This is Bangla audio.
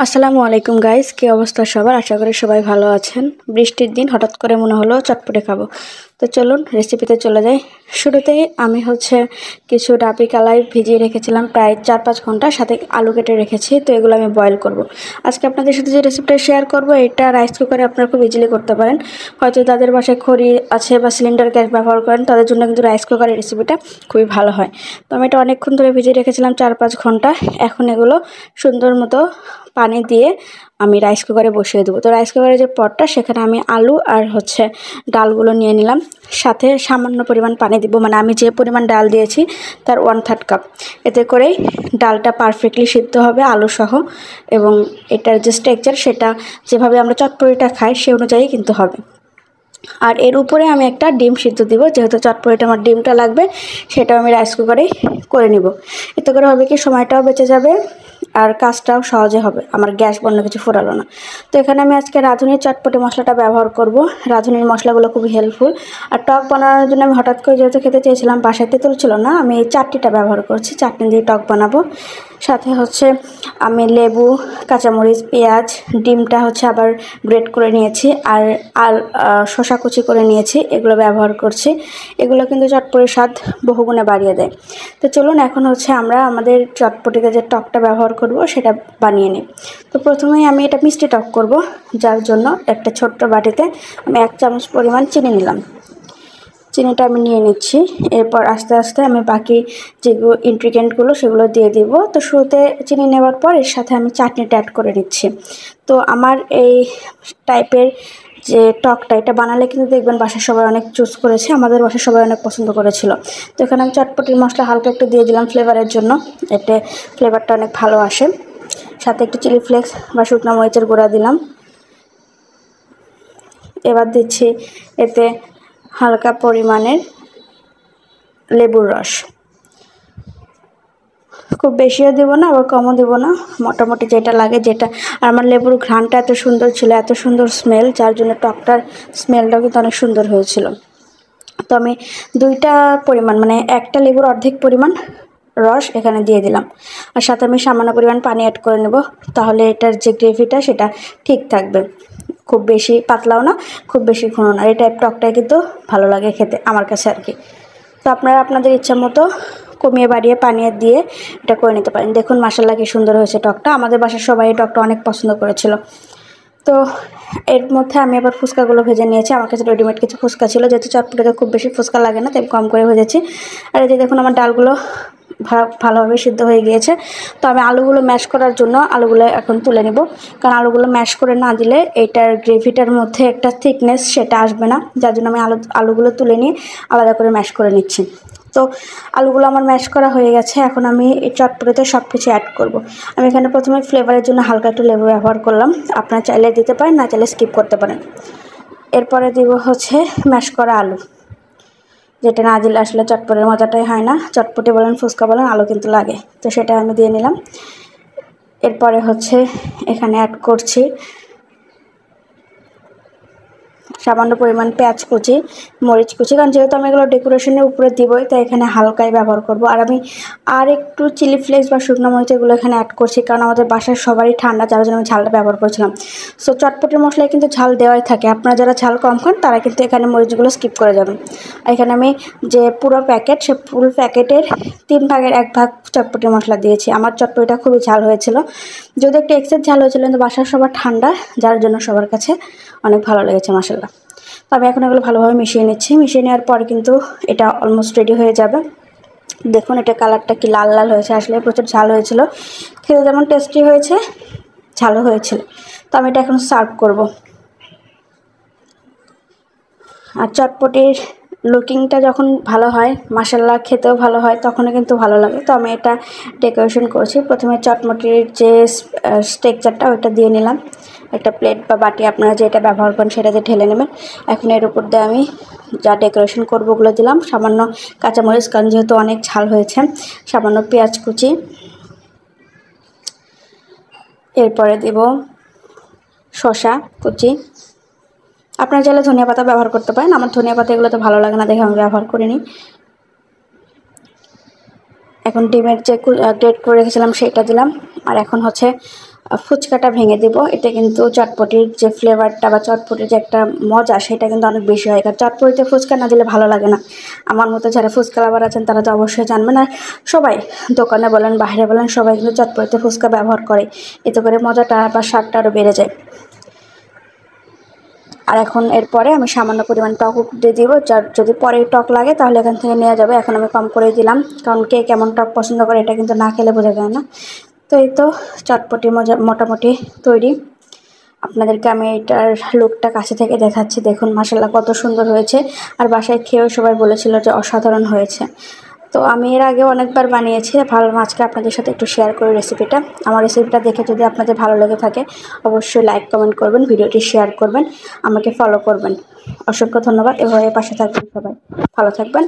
আসসালামু আলাইকুম গাইস, কি অবস্থা সবার? আশা করি সবাই ভালো আছেন। বৃষ্টির দিন হঠাৎ করে মনে হলো চটপটে খাবো, তো চলুন রেসিপিতে চলে যাই। শুরুতেই আমি কিছু ডাবি কালাই ভিজিয়ে রেখেছিলাম প্রায় 4-5 ঘন্টা, সাথে আলু কেটে রেখেছি। তো এগুলো আমি বয়েল করব। আজকে আপনাদের সাথে যে রেসিপিটা শেয়ার করব, এটা রাইস কুকারে আপনারা খুব ইজিলি করতে পারেন। হয়তো তাদের বাসায় খড়ি আছে বা সিলিন্ডার গ্যাস ব্যবহার করেন, তাদের জন্য কিন্তু রাইস কুকারের রেসিপিটা খুবই ভালো হয়। তো আমি এটা অনেকক্ষণ ধরে ভিজিয়ে রেখেছিলাম, 4-5 ঘন্টা। এখন এগুলো সুন্দর মতো পানি দিয়ে আমি রাইস কুকারে বসিয়ে দেবো। তো রাইস কুকারের যে পটটা, সেখানে আমি আলু আর ডালগুলো নিয়ে নিলাম। সাথে সামান্য পরিমাণ পানি দিব, মানে আমি যে পরিমাণ ডাল দিয়েছি তার 1/3 কাপ। এতে করেই ডালটা পারফেক্টলি সিদ্ধ হবে আলু সহ, এবং এটার যে স্ট্রাকচার সেটা যেভাবে আমরা চটপটিটা খাই সে অনুযায়ী কিন্তু হবে। আর এর উপরে আমি একটা ডিম সিদ্ধ দিব, যেহেতু চটপটিটা আমার ডিমটা লাগবে, সেটাও আমি রাইস কুকারেই করে নিব। এতে করে হবে কি, সময়টাও বেঁচে যাবে আর কাজটাও সহজে হবে, আমার গ্যাস বন্ধ কিছু ফুরালো না। তো এখানে আমি আজকে রাঁধুনির চটপটি মশলাটা ব্যবহার করব। রাঁধুনির মশলাগুলো খুবই হেল্পফুল। আর টক বানানোর জন্য আমি হঠাৎ করে যেহেতু খেতে চেয়েছিলাম, বাসায় তেঁতুল ছিল না, আমি এই চাটনিটা ব্যবহার করছি। চাটনি দিয়ে টক বানাবো। সাথে আমি লেবু, কাঁচামরিচ, পেঁয়াজ, ডিমটা আবার গ্রেট করে নিয়েছি, আর শসা কুচি করে নিয়েছি, এগুলো ব্যবহার করছি। এগুলো কিন্তু চটপটির স্বাদ বহুগুণে বাড়িয়ে দেয়। তো চলুন এখন আমরা আমাদের চটপটিতে যে টকটা ব্যবহার করব সেটা বানিয়ে নিই। তো প্রথমেই আমি এটা মিষ্টি টক করব, যার জন্য একটা ছোট্ট বাটিতে আমি 1 চামচ পরিমাণ চিনি নিলাম। চিনিটা আমি নিয়ে নিচ্ছি। এরপর আস্তে আস্তে আমি বাকি যেগুলো ইনগ্রিডিয়েন্টগুলো সেগুলো দিয়ে দিব। তো শুরুতে চিনি নেওয়ার পর এর সাথে আমি চাটনিটা অ্যাড করে নিচ্ছি। তো আমার এই টাইপের যে টকটা, এটা বানালে কিন্তু দেখবেন বাসার সবাই অনেক চুজ করেছে, আমাদের বাসার সবাই অনেক পছন্দ করেছিল। তো এখানে আমি চটপটির মশলা হালকা একটু দিয়ে দিলাম ফ্লেভারের জন্য, এতে ফ্লেভারটা অনেক ভালো আসে। সাথে একটু চিলি ফ্লেক্স বা শুকনো মরিচের গুঁড়া দিলাম। এবার দিচ্ছি এতে হালকা পরিমাণের লেবুর রস। খুব বেশিও দেবো না, আবার কমও দেবো না, মোটামুটি যেটা লাগে যেটা। আর আমার লেবুর ঘ্রাণটা এত সুন্দর ছিল, এত সুন্দর স্মেল, যার জন্য টকটার স্মেলটাও কিন্তু অনেক সুন্দর হয়েছিল। তো আমি 2টা পরিমাণ, মানে একটা লেবুর অর্ধেক পরিমাণ রস এখানে দিয়ে দিলাম। আর সাথে আমি সামান্য পরিমাণ পানি অ্যাড করে নেব, তাহলে এটার যে গ্রেভিটা সেটা ঠিক থাকবে। খুব বেশি পাতলাও না, খুব বেশি ঘন না। এই টাইপ টকটাই কিন্তু ভালো লাগে খেতে আমার কাছে আর কি। তো আপনারা আপনাদের ইচ্ছা মতো কমিয়ে বাড়িয়ে পানি দিয়ে এটা করে নিতে পারেন। দেখুন মাশাআল্লাহ কি সুন্দর হয়েছে টকটা। আমাদের বাসার সবাই এই টকটা অনেক পছন্দ করেছিল। তো এর মধ্যে আমি আবার ফুচকাগুলো ভেজে নিয়েছি। আমার কাছে রেডিমেড কিছু ফুচকা ছিল, যেহেতু চটপটিতে খুব বেশি ফুচকা লাগে না, তাই কম করে ভেজেছি। আর এই যে দেখুন আমার ডালগুলো ভালোভাবে সিদ্ধ হয়ে গিয়েছে। তো আমি আলুগুলো ম্যাশ করার জন্য আলুগুলো এখন তুলে নেব, কারণ আলুগুলো ম্যাশ করে না দিলে এটার গ্রেভিটার মধ্যে একটা থিকনেস সেটা আসবে না, যার জন্য আমি আলুগুলো তুলে নিয়ে আলাদা করে ম্যাশ করে নিচ্ছি। তো আলুগুলো আমার ম্যাশ করা হয়ে গেছে। এখন আমি এই চটপটিতে সব কিছু অ্যাড করব। আমি এখানে প্রথমে ফ্লেভারের জন্য হালকা একটু লেবু ব্যবহার করলাম, আপনারা চাইলে দিতে পারেন, না চাইলে স্কিপ করতে পারেন। এরপরে দিব ম্যাশ করা আলু, যেটা না দিলে আসলে চটপটির মজাটাই হয় না। চটপটি বলেন, ফুচকা বলেন, আলু কিন্তু লাগে। তো সেটা আমি দিয়ে নিলাম। এরপরে এখানে অ্যাড করছি সামান্য পরিমাণ পেঁয়াজ কুচি, মরিচ কুচি, কারণ যেহেতু আমি এগুলো ডেকোরেশনের উপরে দিবই, তাই এখানে হালকাই ব্যবহার করব। আর আমি আর একটু চিলি ফ্লেক্স বা শুকনো মরিচ এগুলো এখানে অ্যাড করছি, কারণ আমাদের বাসার সবারই ঠান্ডা, যার জন্য আমি ঝালটা ব্যবহার করছিলাম। সো চটপটির মশলায় কিন্তু ঝাল দেওয়াই থাকে। আপনারা যারা ঝাল কম খান তারা কিন্তু এখানে মরিচগুলো স্কিপ করে যাবেন। আর এখানে আমি যে পুরো প্যাকেট, সে ফুল প্যাকেটের 3 ভাগের 1 ভাগ চটপটি মশলা দিয়েছি। আমার চটপটিটা খুবই ঝাল হয়েছিল, যদি একটু এক্সেস ঝাল হয়েছিল, কিন্তু বাসার সবার ঠান্ডা, যার জন্য সবার কাছে অনেক ভালো লেগেছে মাশাআল্লাহ। তো আমি এখন এগুলো ভালোভাবে মিশিয়ে নিচ্ছি। মিশিয়ে নেওয়ার পর কিন্তু এটা অলমোস্ট রেডি হয়ে যাবে। দেখুন এটা কালারটা কি লাল লাল হয়েছে, আসলে প্রচুর ঝাল হয়েছিল। খেতে যেমন টেস্টি হয়েছে, ঝালও হয়েছিল। তো আমি এটা এখন সার্ভ করব। আর চটপটির লুকিংটা যখন ভালো হয়, মাশাআল্লাহ খেতেও ভালো হয়, তখনও কিন্তু ভালো লাগে। তো আমি এটা ডেকোরেশন করছি। প্রথমে চটপটির যে স্ট্রাকচারটা ওইটা দিয়ে নিলাম। একটা প্লেট বা বাটি আপনারা যেটা ব্যবহার করেন সেটাতে ঢেলে নেবেন। এখন এর উপর দিয়ে আমি যা ডেকোরেশন করবো ওগুলো দিলাম। সামান্য কাঁচামরিচ, কারণ যেহেতু অনেক ঝাল হয়েছে, সামান্য পেঁয়াজ কুচি, এরপরে দেব শসা কুচি। আপনারা চাইলে ধনিয়া পাতা ব্যবহার করতে পারেন, আমার ধনিয়া পাতা এগুলো তো ভালো লাগে না দেখে আমি ব্যবহার করিনি। এখন ডিমের যে গ্রেট করে রেখেছিলাম সেটা দিলাম। আর এখন ফুচকাটা ভেঙে দেব। এটা কিন্তু চটপটির যে ফ্লেভারটা বা চটপটির যে একটা মজা সেটা কিন্তু অনেক বেশি হয়, কারণ চটপটিতে ফুচকা না দিলে ভালো লাগে না। আমার মতো যারা ফুচকা লাভার আছেন তারা তো অবশ্যই জানবেন। আর সবাই দোকানে বলেন বাইরে বলেন সবাই কিন্তু চটপটিতে ফুচকা ব্যবহার করে, এতে করে মজাটা বা স্বাদটা আরও বেড়ে যায়। আর এখন এরপরে আমি সামান্য পরিমাণ টক দিয়ে দিব, যার যদি পরে টক লাগে তাহলে এখান থেকে নেওয়া যাবে। এখন আমি কম করে দিলাম, কারণ কে কেমন টক পছন্দ করে এটা কিন্তু না খেলে বোঝা যায় না। তো এই তো চটপটি মোটামুটি তৈরি। আপনাদেরকে আমি এটার লুকটা কাছে থেকে দেখাচ্ছি, দেখুন মাশাআল্লাহ কত সুন্দর হয়েছে। আর বাসায় খেয়েও সবাই বলেছিল যে অসাধারণ হয়েছে। তো আমি এর আগে অনেকবার বানিয়েছি, ভাবলাম আজকে আপনাদের সাথে একটু শেয়ার করি রেসিপিটা। আমার রেসিপিটা দেখে যদি আপনাদের ভালো লেগে থাকে অবশ্যই লাইক কমেন্ট করবেন, ভিডিওটি শেয়ার করবেন, আমাকে ফলো করবেন। অসংখ্য ধন্যবাদ, এভাবে পাশে থাকবেন, সবাই ভালো থাকবেন।